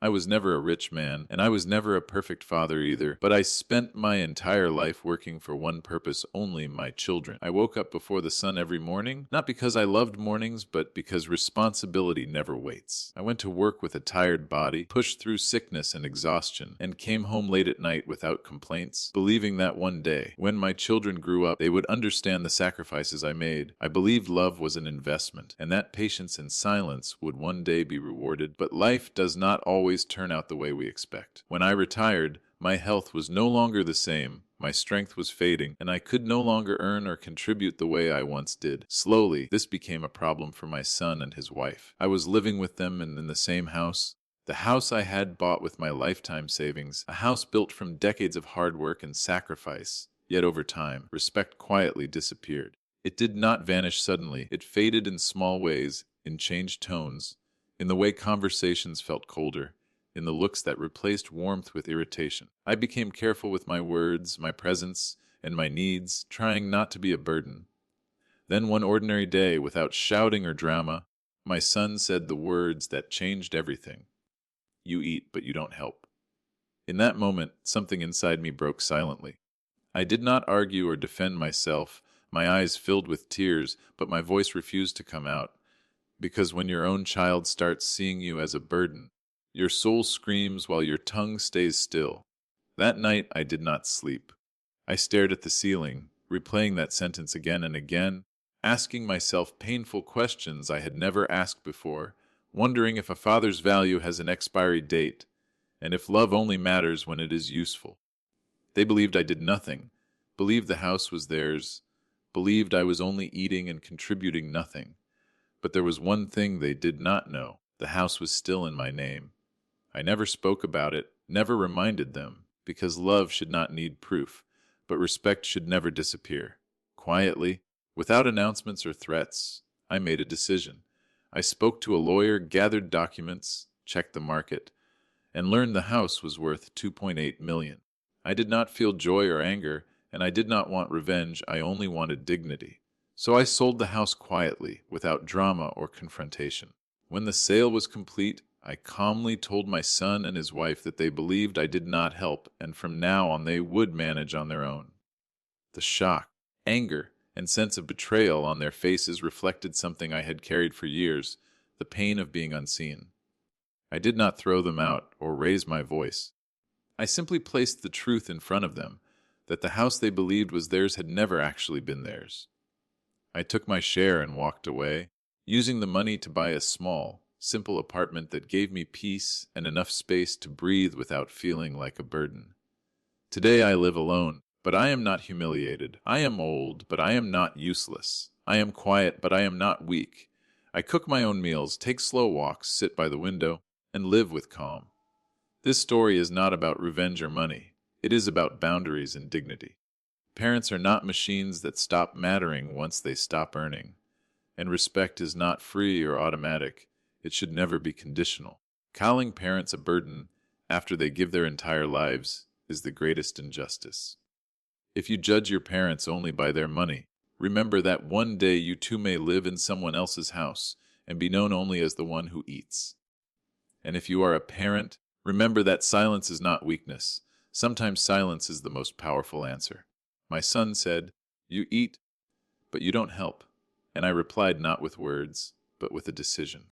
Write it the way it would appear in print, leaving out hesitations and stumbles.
I was never a rich man, and I was never a perfect father either, but I spent my entire life working for one purpose only: my children. I woke up before the sun every morning, not because I loved mornings, but because responsibility never waits. I went to work with a tired body, pushed through sickness and exhaustion, and came home late at night without complaints, believing that one day, when my children grew up, they would understand the sacrifices I made. I believed love was an investment, and that patience and silence would one day be rewarded, but life does not always turn out the way we expect. When I retired, my health was no longer the same. My strength was fading, and I could no longer earn or contribute the way I once did. Slowly, this became a problem for my son and his wife. I was living with them in the same house, the house I had bought with my lifetime savings, a house built from decades of hard work and sacrifice. Yet over time, respect quietly disappeared. It did not vanish suddenly. It faded in small ways, in changed tones, in the way conversations felt colder, in the looks that replaced warmth with irritation. I became careful with my words, my presence, and my needs, trying not to be a burden. Then one ordinary day, without shouting or drama, my son said the words that changed everything. "You eat, but you don't help." In that moment, something inside me broke silently. I did not argue or defend myself. My eyes filled with tears, but my voice refused to come out. Because when your own child starts seeing you as a burden, your soul screams while your tongue stays still. That night I did not sleep. I stared at the ceiling, replaying that sentence again and again, asking myself painful questions I had never asked before, wondering if a father's value has an expiry date, and if love only matters when it is useful. They believed I did nothing, believed the house was theirs, believed I was only eating and contributing nothing. But there was one thing they did not know: the house was still in my name. I never spoke about it, never reminded them, because love should not need proof, but respect should never disappear. Quietly, without announcements or threats, I made a decision. I spoke to a lawyer, gathered documents, checked the market, and learned the house was worth 2.8 million. I did not feel joy or anger, and I did not want revenge. I only wanted dignity. So I sold the house quietly, without drama or confrontation. When the sale was complete, I calmly told my son and his wife that they believed I did not help, and from now on they would manage on their own. The shock, anger, and sense of betrayal on their faces reflected something I had carried for years: the pain of being unseen. I did not throw them out or raise my voice. I simply placed the truth in front of them, that the house they believed was theirs had never actually been theirs. I took my share and walked away, using the money to buy a small, simple apartment that gave me peace and enough space to breathe without feeling like a burden. Today I live alone, but I am not humiliated. I am old, but I am not useless. I am quiet, but I am not weak. I cook my own meals, take slow walks, sit by the window, and live with calm. This story is not about revenge or money. It is about boundaries and dignity. Parents are not machines that stop mattering once they stop earning. And respect is not free or automatic. It should never be conditional. Calling parents a burden after they give their entire lives is the greatest injustice. If you judge your parents only by their money, remember that one day you too may live in someone else's house and be known only as the one who eats. And if you are a parent, remember that silence is not weakness. Sometimes silence is the most powerful answer. My son said, "You eat, but you don't help." And I replied not with words, but with a decision.